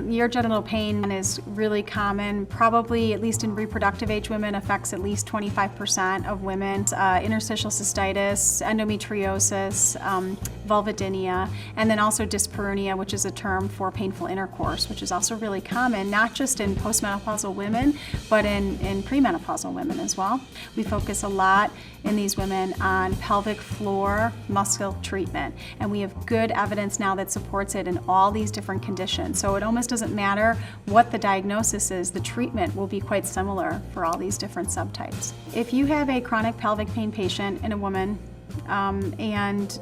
Urogenital pain is really common, probably at least in reproductive age women, affects at least 25% of women. Interstitial cystitis, endometriosis, vulvodynia, and then also dyspareunia, which is a term for painful intercourse, which is also really common, not just in postmenopausal women, but in premenopausal women as well. We focus a lot in these women on pelvic floor muscle treatment, and we have good evidence now that supports it in all these different conditions. So it almost doesn't matter what the diagnosis is, the treatment will be quite similar for all these different subtypes. If you have a chronic pelvic pain patient in a woman, and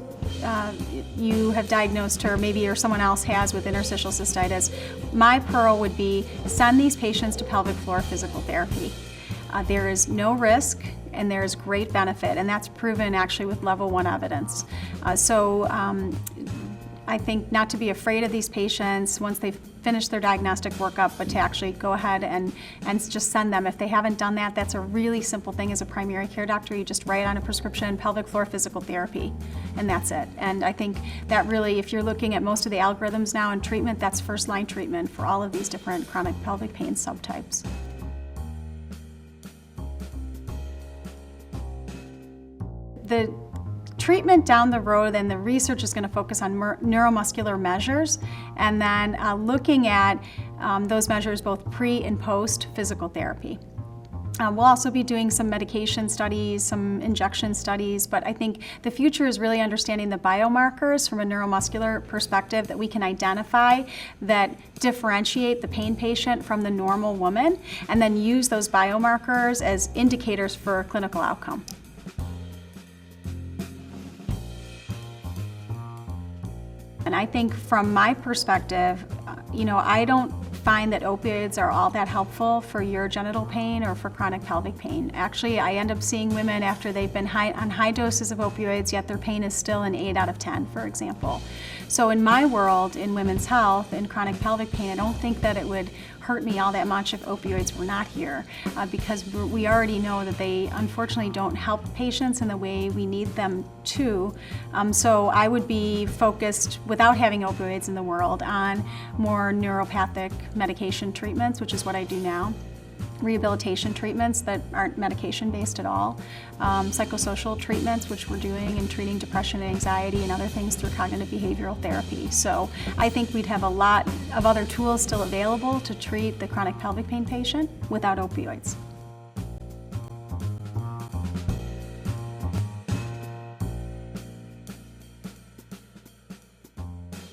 you have diagnosed her, maybe or someone else has, with interstitial cystitis, my pearl would be send these patients to pelvic floor physical therapy. There is no risk and there is great benefit, and that's proven actually with level 1 evidence. I think not to be afraid of these patients once they've finished their diagnostic workup, but to actually go ahead and just send them. If they haven't done that, that's a really simple thing as a primary care doctor. You just write on a prescription, pelvic floor physical therapy, and that's it. And I think that really, if you're looking at most of the algorithms now in treatment, that's first-line treatment for all of these different chronic pelvic pain subtypes. The treatment down the road and the research is going to focus on neuromuscular measures, and then looking at those measures both pre and post physical therapy. We'll also be doing some medication studies, some injection studies, but I think the future is really understanding the biomarkers from a neuromuscular perspective that we can identify that differentiate the pain patient from the normal woman, and then use those biomarkers as indicators for clinical outcome. And I think from my perspective, I don't find that opioids are all that helpful for urogenital pain or for chronic pelvic pain. Actually, I end up seeing women after they've been on high doses of opioids, yet their pain is still an 8 out of 10, for example. So in my world, in women's health, in chronic pelvic pain, I don't think that it would hurt me all that much if opioids were not here, because we already know that they unfortunately don't help patients in the way we need them to. So I would be focused, without having opioids in the world, on more neuropathic medication treatments, which is what I do now. Rehabilitation treatments that aren't medication-based at all, psychosocial treatments, which we're doing in treating depression and anxiety and other things through cognitive behavioral therapy. So I think we'd have a lot of other tools still available to treat the chronic pelvic pain patient without opioids.